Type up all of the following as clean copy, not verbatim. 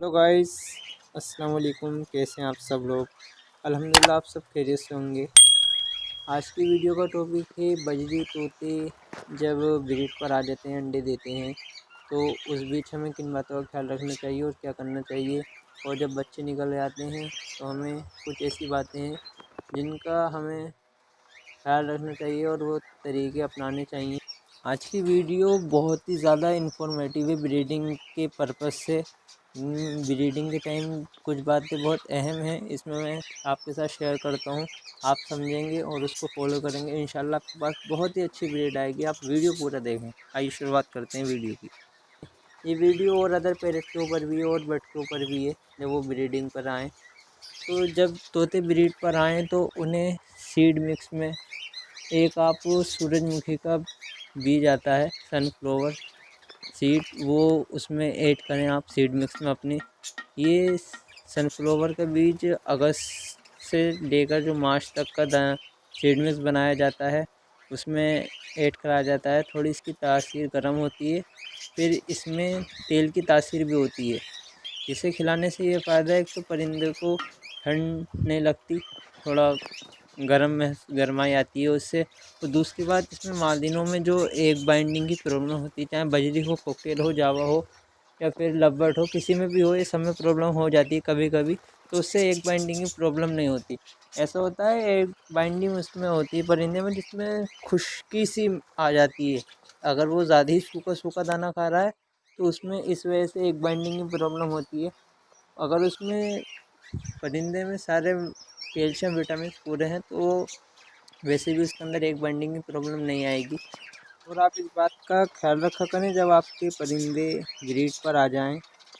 Hello guys, अस्सलाम वालेकुम। कैसे हैं आप सब लोग? अल्हम्दुलिल्लाह आप सब खैरियत से होंगे। आज की वीडियो का टॉपिक है बजरी तोते जब ब्रीड पर आ जाते हैं, अंडे देते हैं, तो उस बीच हमें किन बातों का ख्याल रखना चाहिए और क्या करना चाहिए। और जब बच्चे निकल जाते हैं तो हमें कुछ ऐसी बातें हैं जिनका हमें ख्याल रखना चाहिए और वो तरीके अपनाने चाहिए। आज की वीडियो बहुत ही ज़्यादा इन्फॉर्मेटिव है ब्रीडिंग के पर्पज़ से। ब्रीडिंग के टाइम कुछ बातें बहुत अहम हैं, इसमें मैं आपके साथ शेयर करता हूँ। आप समझेंगे और उसको फॉलो करेंगे, इंशाल्लाह आपके पास बहुत ही अच्छी ब्रीड आएगी। आप वीडियो पूरा देखें। आइए शुरुआत करते हैं वीडियो की। ये वीडियो और अदर पेरेंट्स के ऊपर भी है और बर्ड के ऊपर भी है जब वो ब्रीडिंग पर आएँ। तो जब तोते ब्रीड पर आएँ तो उन्हें सीड मिक्स में एक आप सूरजमुखी का बीज आता है, सनफ्लावर सीड, वो उसमें ऐड करें आप सीड मिक्स में अपनी। ये सनफ्लावर का बीज अगस्त से लेकर जो मार्च तक का सीड मिक्स बनाया जाता है उसमें ऐड करा जाता है। थोड़ी इसकी तासीर गर्म होती है, फिर इसमें तेल की तासीर भी होती है। इसे खिलाने से ये फ़ायदा है, एक तो परिंदे को ठंड नहीं लगती, थोड़ा गरमाई आती है उससे। तो दूसरी बात, इसमें मादिनों में जो एग बाइंडिंग की प्रॉब्लम होती है, चाहे बजरी हो, कोकटेल हो, जावा हो या फिर लवबर्ड हो, किसी में भी हो, ये सब में प्रॉब्लम हो जाती है कभी कभी। तो उससे एग बाइंडिंग की प्रॉब्लम नहीं होती। ऐसा होता है एग बाइंडिंग उसमें होती है परिंदे में जिसमें खुश्की सी आ जाती है। अगर वो ज़्यादा ही सूखा सूखा दाना खा रहा है तो उसमें इस वजह से एग बाइंडिंग की प्रॉब्लम होती है। अगर उसमें परिंदे में सारे कैल्शियम विटामिन पूरे हैं तो वैसे भी उसके अंदर एक बाइंडिंग की प्रॉब्लम नहीं आएगी। और आप इस बात का ख्याल रखा करें, जब आपके परिंदे ब्रीड पर आ जाएं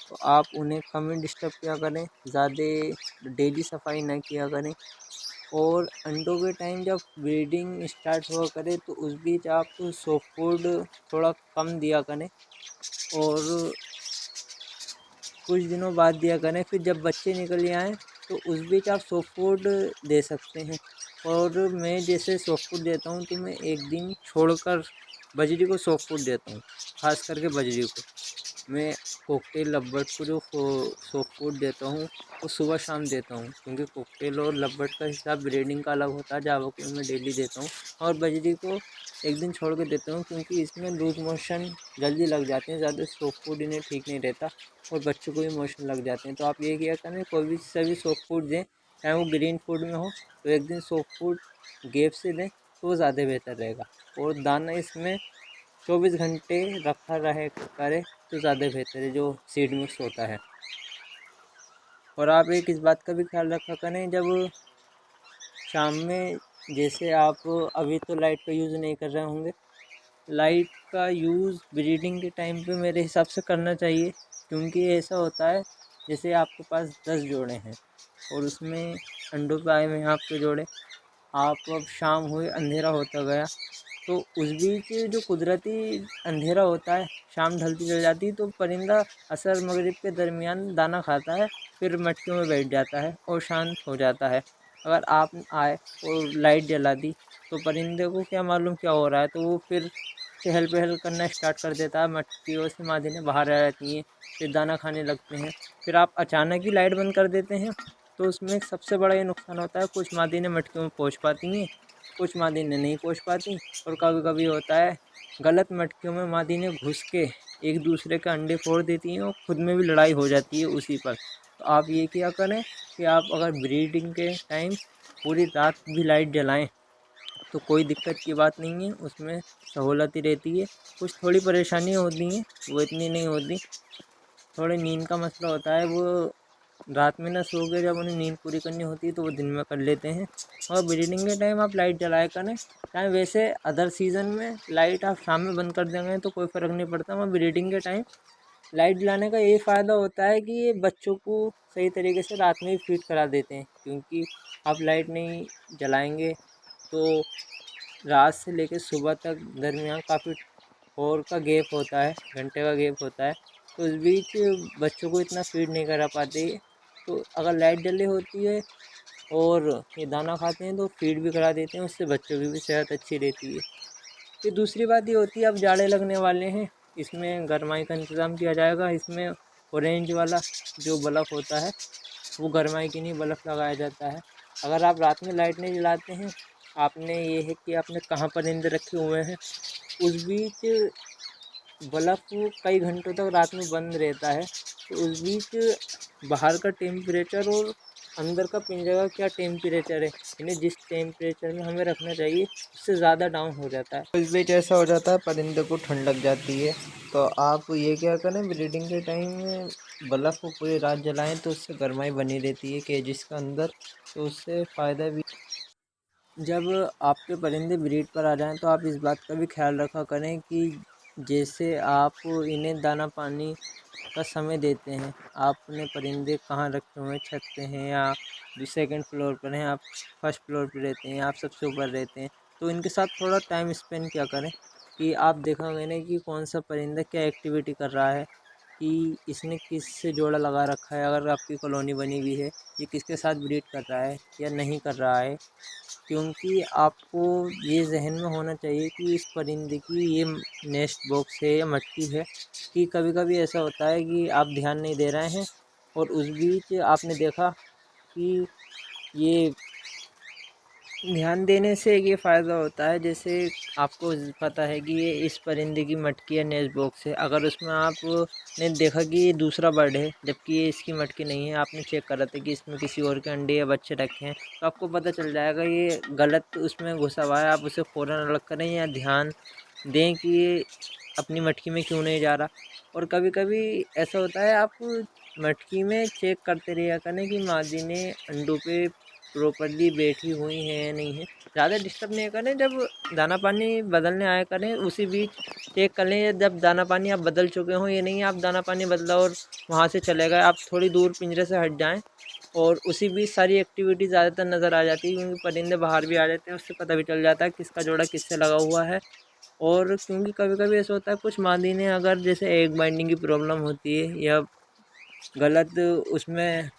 तो आप उन्हें कम ही डिस्टर्ब किया करें, ज़्यादा डेली सफाई ना किया करें। और अंडों के टाइम जब ब्रीडिंग स्टार्ट हुआ करे तो उस बीच आप सॉफ्ट फूड थोड़ा कम दिया करें और कुछ दिनों बाद दिया करें। फिर जब बच्चे निकल आएँ तो उस बीच आप सॉफ्ट फूड दे सकते हैं। और मैं जैसे सॉफ्ट फूड देता हूँ तो मैं एक दिन छोड़कर बजरी को सॉफ्ट फूड देता हूँ, ख़ास करके बजरी को। मैं कॉकटेल लवबर्ड को जो सॉफ्ट फूड देता हूँ वो सुबह शाम देता हूँ, क्योंकि कॉकटेल और लवबर्ड का हिसाब ब्रीडिंग का अलग होता है। जावा को मैं डेली देता हूँ और बजरी को एक दिन छोड़ के देता हूँ, क्योंकि इसमें लूज मोशन जल्दी लग जाते हैं, ज़्यादा सॉफ्ट फूड इन्हें ठीक नहीं रहता और बच्चों को भी मोशन लग जाते हैं। तो आप ये किया करें, कोई भी सभी सॉफ्ट फूड दें, चाहे वो ग्रीन फूड में हो, तो एक दिन सॉफ्ट फूड गैप से दें तो वो ज़्यादा बेहतर रहेगा। और दाना इसमें 24 घंटे रखा रहे करे तो ज़्यादा बेहतर है, जो सीड मिक्स होता है। और आप एक इस बात का भी ख्याल रखा करें, जब शाम में, जैसे आप अभी तो लाइट का यूज़ नहीं कर रहे होंगे, लाइट का यूज़ ब्रीडिंग के टाइम पे मेरे हिसाब से करना चाहिए। क्योंकि ऐसा होता है, जैसे आपके पास 10 जोड़े हैं और उसमें अंडों पे आए हुए हैं आपके जोड़े, आप अब शाम हुई, अंधेरा होता गया, तो उस बीच जो कुदरती अंधेरा होता है, शाम ढलती चल जाती है, तो परिंदा असर मगरिब के दरमियान दाना खाता है, फिर मटकियों में बैठ जाता है और शांत हो जाता है। अगर आप आए और लाइट जला दी तो परिंदे को क्या मालूम क्या हो रहा है, तो वो फिर चहल पहल करना स्टार्ट कर देता है, मटकियों से मादिनें बाहर आ जाती हैं, फिर दाना खाने लगते हैं। फिर आप अचानक ही लाइट बंद कर देते हैं तो उसमें सबसे बड़ा ये नुकसान होता है, कुछ मादिनें मटकियों में पहुँच पाती हैं, कुछ मादिनें नहीं पहुँच पाती। और कभी कभी होता है गलत मटकियों में मादिनें घुस के एक दूसरे के अंडे फोड़ देती हैं और खुद में भी लड़ाई हो जाती है उसी पर। तो आप ये क्या करें कि आप अगर ब्रीडिंग के टाइम पूरी रात भी लाइट जलाएं तो कोई दिक्कत की बात नहीं है, उसमें सहूलत ही रहती है। कुछ थोड़ी परेशानियाँ होती हैं, वो इतनी नहीं होती। थोड़े नींद का मसला होता है, वो रात में ना सो के जब उन्हें नींद पूरी करनी होती है तो वो दिन में कर लेते हैं। और ब्रीडिंग के टाइम आप लाइट जलाया करें, चाहे वैसे अदर सीज़न में लाइट आप शाम में बंद कर देंगे तो कोई फ़र्क नहीं पड़ता, मगर ब्रीडिंग के टाइम लाइट जलाने का ये फ़ायदा होता है कि ये बच्चों को सही तरीके से रात में ही फीड करा देते हैं। क्योंकि आप लाइट नहीं जलाएंगे तो रात से लेकर सुबह तक दरमियान काफ़ी और का गैप होता है, घंटे का गैप होता है, तो उस बीच बच्चों को इतना फीड नहीं करा पाते। तो अगर लाइट जली होती है और ये दाना खाते हैं तो फीड भी करा देते हैं, उससे बच्चों की भी सेहत अच्छी रहती है। फिर दूसरी बात ये होती है, अब जाड़े लगने वाले हैं, इसमें गरमाई का इंतज़ाम किया जाएगा। इसमें ऑरेंज वाला जो बल्ब होता है वो गरमाई के लिए बल्ब लगाया जाता है। अगर आप रात में लाइट नहीं जलाते हैं, आपने ये है कि आपने कहाँ परिंदे रखे हुए हैं, उस बीच बल्ब कई घंटों तक रात में बंद रहता है, तो उस बीच बाहर का टेम्परेचर और अंदर का पिंजरे का क्या टेम्परेचर है, इन्हें जिस टेम्परेचर में हमें रखना चाहिए उससे ज़्यादा डाउन हो जाता है। तो इस बीच ऐसा हो जाता है परिंदे को ठंड लग जाती है। तो आप ये क्या करें, ब्रीडिंग के टाइम बल्ब को पूरी रात जलाएं तो उससे गर्माई बनी रहती है केजिस के अंदर, तो उससे फ़ायदा भी। जब आपके परिंदे ब्रीड पर आ जाएं तो आप इस बात का भी ख्याल रखा करें कि जैसे आप इन्हें दाना पानी का समय देते हैं, आपने परिंदे कहाँ रखे हुए हैं, छत पे हैं या सेकंड फ्लोर पर हैं, आप फर्स्ट फ्लोर पर रहते हैं, आप सबसे ऊपर रहते हैं, तो इनके साथ थोड़ा टाइम स्पेंड क्या करें कि आप देखा मैंने कि कौन सा परिंदा क्या एक्टिविटी कर रहा है, कि इसने किस से जोड़ा लगा रखा है, अगर आपकी कॉलोनी बनी हुई है ये किसके साथ ब्रीड कर रहा है या नहीं कर रहा है। क्योंकि आपको ये जहन में होना चाहिए कि इस परिंदे की ये नेस्ट बॉक्स है या मटकी है, कि कभी कभी ऐसा होता है कि आप ध्यान नहीं दे रहे हैं और उस बीच आपने देखा कि ये ध्यान देने से ये फ़ायदा होता है, जैसे आपको पता है कि ये इस परिंदे की मटकी या नेस्ट बॉक्स है, अगर उसमें आपने देखा कि ये दूसरा बर्ड है जबकि ये इसकी मटकी नहीं है, आपने चेक करा था कि इसमें किसी और के अंडे या बच्चे रखे हैं, तो आपको पता चल जाएगा ये गलत उसमें घुसा हुआ है। आप उसे फ़ौरन अलग करें या ध्यान दें कि ये अपनी मटकी में क्यों नहीं जा रहा। और कभी कभी ऐसा होता है, आप मटकी में चेक करते रहिए करें कि मादी ने अंडों पे प्रॉपर्ली बैठी हुई हैं या नहीं है। ज़्यादा डिस्टर्ब नहीं करें, जब दाना पानी बदलने आया करें उसी बीच चेक कर लें जब दाना पानी आप बदल चुके हों। ये नहीं आप दाना पानी बदला और वहाँ से चले गए, आप थोड़ी दूर पिंजरे से हट जाएं और उसी बीच सारी एक्टिविटी ज़्यादातर नज़र आ जाती है, क्योंकि परिंदे बाहर भी आ जाते हैं, उससे पता भी चल जाता है किसका जोड़ा किससे लगा हुआ है। और क्योंकि कभी कभी ऐसा होता है कुछ मादी ने अगर जैसे एग बाइंडिंग की प्रॉब्लम होती है या गलत उसमें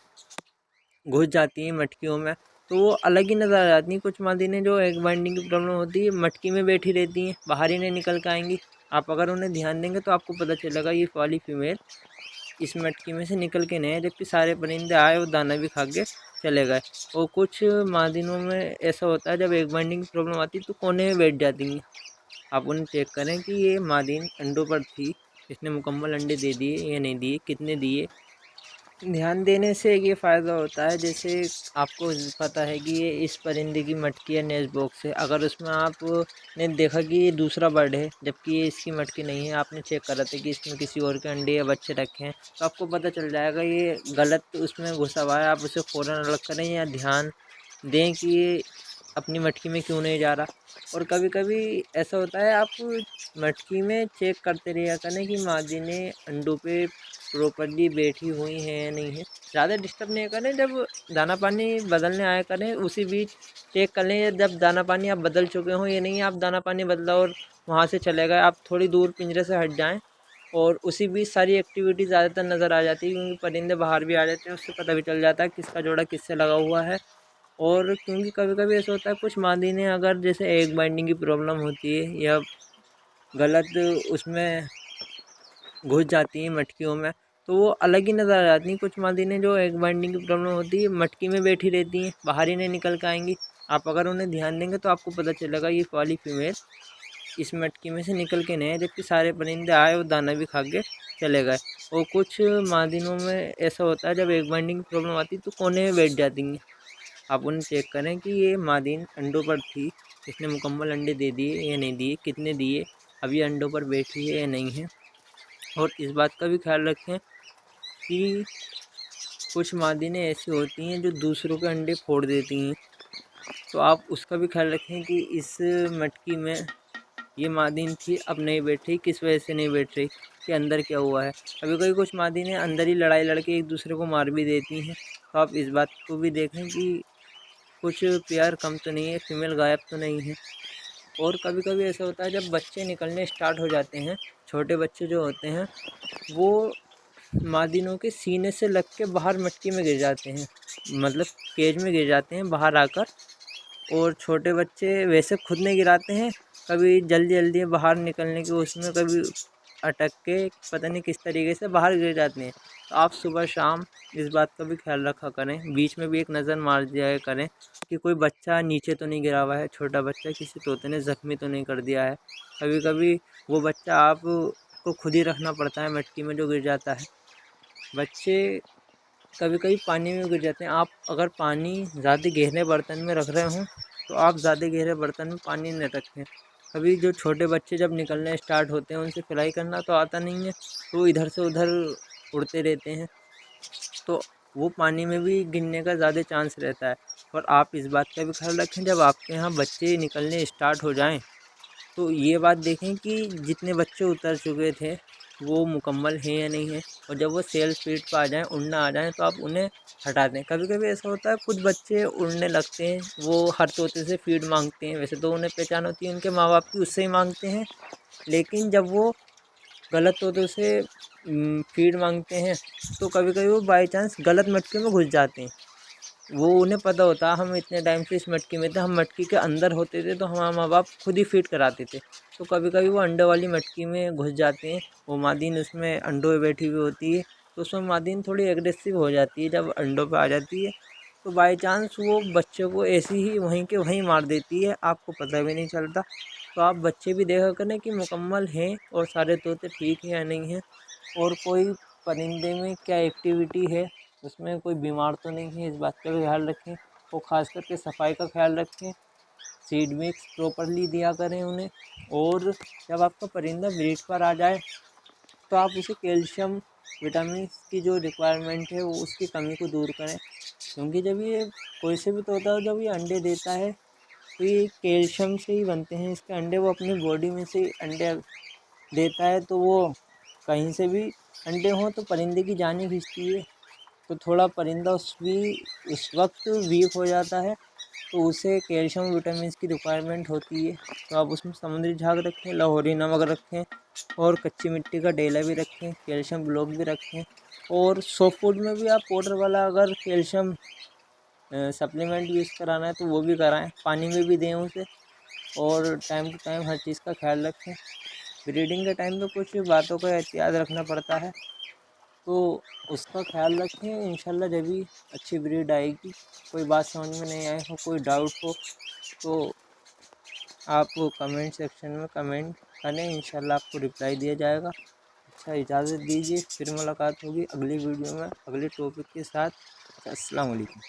घुस जाती हैं मटकियों में, तो वो अलग ही नज़र आ जाती हैं। कुछ मादी ने जो एग बाइंडिंग की प्रॉब्लम होती है मटकी में बैठी रहती हैं, बाहर ही नहीं निकल के आएंगी। आप अगर उन्हें ध्यान देंगे तो आपको पता चलेगा ये वाली फीमेल इस मटकी में से निकल के नहीं है, जबकि सारे परिंदे आए और दाना भी खा के चले गए। और कुछ मादिनों में ऐसा होता है जब एग बाइंडिंग की प्रॉब्लम आती है तो कोने में बैठ जाती हैं। आप उन्हें चेक करें कि ये मादिन अंडों पर थी, इसने मुकम्मल अंडे दे दिए या नहीं दिए, कितने दिए। ध्यान देने से ये फ़ायदा होता है, जैसे आपको पता है कि ये इस परिंदे की मटकी या नेस्ट बॉक्स है, अगर उसमें आपने देखा कि ये दूसरा बर्ड है जबकि ये इसकी मटकी नहीं है, आपने चेक करा था कि इसमें किसी और के अंडे या बच्चे रखे हैं, तो आपको पता चल जाएगा ये गलत उसमें घुसा हुआ है। आप उसे फ़ौरन अलग करें या ध्यान दें कि ये अपनी मटकी में क्यों नहीं जा रहा। और कभी कभी ऐसा होता है, आप मटकी में चेक करते रहिए करें कि मादी ने अंडों पे प्रॉपर्ली बैठी हुई हैं या नहीं है। ज़्यादा डिस्टर्ब नहीं करें, जब दाना पानी बदलने आया करें उसी बीच चेक कर लें जब दाना पानी आप बदल चुके हों। ये नहीं आप दाना पानी बदला और वहाँ से चले गए, आप थोड़ी दूर पिंजरे से हट जाएं और उसी बीच सारी एक्टिविटी ज़्यादातर नज़र आ जाती है, क्योंकि परिंदे बाहर भी आ जाते हैं, उससे पता भी चल जाता है किसका जोड़ा किससे लगा हुआ है। और क्योंकि कभी कभी ऐसा होता है कुछ मादी ने अगर जैसे एग बाइंडिंग की प्रॉब्लम होती है या गलत उसमें घुस जाती हैं मटकियों में, तो वो अलग ही नज़र आ जाती हैं। कुछ मादी ने जो एग बाइंडिंग की प्रॉब्लम होती है मटकी में बैठी रहती हैं, बाहर ही नहीं निकल के आएंगी। आप अगर उन्हें ध्यान देंगे तो आपको पता चलेगा ये वाली फीमेल इस मटकी में से निकल के नहीं है, जबकि सारे परिंदे आए और दाना भी खा के चले गए। और कुछ मादिनों में ऐसा होता है जब एग बाइंडिंग की प्रॉब्लम आती है तो कोने में बैठ जाती हैं। आप उन्हें चेक करें कि ये मादिन अंडों पर थी, इसने मुकम्मल अंडे दे दिए या नहीं दिए, कितने दिए, अभी अंडों पर बैठी है या नहीं है। और इस बात का भी ख्याल रखें कि कुछ मादिनें ऐसी होती हैं जो दूसरों के अंडे फोड़ देती हैं, तो आप उसका भी ख्याल रखें कि इस मटकी में ये मादिन थी अब नहीं बैठ रही, किस वजह से नहीं बैठ रही, कि अंदर क्या हुआ है। कभी कभी कुछ मादिनें अंदर ही लड़ाई लड़के एक दूसरे को मार भी देती हैं, तो आप इस बात को भी देखें कि कुछ पेयर कम तो नहीं है, फीमेल गायब तो नहीं है। और कभी कभी ऐसा होता है जब बच्चे निकलने स्टार्ट हो जाते हैं, छोटे बच्चे जो होते हैं वो मादिनों के सीने से लग के बाहर मटकी में गिर जाते हैं, मतलब केज में गिर जाते हैं बाहर आकर। और छोटे बच्चे वैसे खुद नहीं गिराते हैं, कभी जल्दी जल्दी बाहर निकलने के उसमें कभी अटक के पता नहीं किस तरीके से बाहर गिर जाते हैं। तो आप सुबह शाम इस बात का भी ख्याल रखा करें, बीच में भी एक नज़र मार दिया करें कि कोई बच्चा नीचे तो नहीं गिरा हुआ है, छोटा बच्चा किसी तोते ने ज़ख्मी तो नहीं कर दिया है। कभी कभी वो बच्चा आप को खुद ही रखना पड़ता है मटकी में जो गिर जाता है। बच्चे कभी कभी पानी में गिर जाते हैं। आप अगर पानी ज़्यादा गहरे बर्तन में रख रहे हों तो आप ज़्यादा गहरे बर्तन में पानी न रखें। कभी जो छोटे बच्चे जब निकलने स्टार्ट होते हैं उनसे फ्लाई करना तो आता नहीं है, तो इधर से उधर उड़ते रहते हैं, तो वो पानी में भी गिरने का ज़्यादा चांस रहता है। और आप इस बात का भी ख्याल रखें, जब आपके यहाँ बच्चे निकलने स्टार्ट हो जाएं तो ये बात देखें कि जितने बच्चे उतर चुके थे वो मुकम्मल हैं या नहीं है, और जब वो सेल्फ फीड पर आ जाएँ, उड़ना आ जाएँ, तो आप उन्हें हटा दें। कभी कभी ऐसा होता है कुछ बच्चे उड़ने लगते हैं, वो हर तोते से फीड मांगते हैं, वैसे तो उन्हें पहचान होती है उनके माँ बाप की, उससे ही मांगते हैं, लेकिन जब वो गलत तोतों से फीड मांगते हैं तो कभी कभी वो बाई चांस गलत मटके में घुस जाते हैं। वो उन्हें पता होता हम इतने टाइम से इस मटकी में थे, हम मटकी के अंदर होते थे तो हमारे माँ बाप खुद ही फीड कराते थे, तो कभी कभी वो अंडों वाली मटकी में घुस जाते हैं। वो मादीन उसमें अंडों में बैठी हुई होती है, तो उसमें मादीन थोड़ी एग्रेसिव हो जाती है जब अंडों पे आ जाती है, तो बाई चांस वो बच्चे को ऐसी ही वहीं के वहीं मार देती है, आपको पता भी नहीं चलता। तो आप बच्चे भी देखा करें कि मुकम्मल हैं और सारे तोते ठीक हैं या नहीं हैं, और कोई परिंदे में क्या एक्टिविटी है, उसमें कोई बीमार तो नहीं है, इस बात का भी ख्याल रखें। और ख़ास करके सफाई का ख्याल रखें, सीड मिक्स प्रॉपरली दिया करें उन्हें। और जब आपका परिंदा ब्रीड पर आ जाए तो आप उसे कैल्शियम विटामिन की जो रिक्वायरमेंट है वो उसकी कमी को दूर करें, क्योंकि जब ये कोई से भी तोता जब ये अंडे देता है तो ये कैल्शियम से ही बनते हैं इसके अंडे, वो अपनी बॉडी में से अंडे देता है, तो वो कहीं से भी अंडे हों तो परिंदे की जान ही खींचती है। तो थोड़ा परिंदा उस वक्त वीक हो जाता है, तो उसे कैल्शियम विटामिन की रिक्वायरमेंट होती है। तो आप उसमें समुद्री झाग रखें, लाहौरी नमक रखें, और कच्ची मिट्टी का डेला भी रखें, कैल्शियम ब्लॉक भी रखें। और सॉफ्ट फूड में भी आप पाउडर वाला अगर कैल्शियम सप्लीमेंट यूज़ कराना है तो वो भी कराएं, पानी में भी दें उसे, और टाइम टू टाइम हर चीज़ का ख्याल रखें। ब्रीडिंग के टाइम पे कुछ बातों का एहतियात रखना पड़ता है, तो उसका ख्याल रखें। इंशाल्लाह जब भी अच्छी ब्रीड आएगी। कोई बात समझ में नहीं आए हो, कोई डाउट हो, तो आप कमेंट सेक्शन में कमेंट करें, इंशाल्लाह आपको रिप्लाई दिया जाएगा। अच्छा, इजाज़त दीजिए, फिर मुलाकात होगी अगली वीडियो में अगले टॉपिक के साथ। अस्सलाम वालेकुम।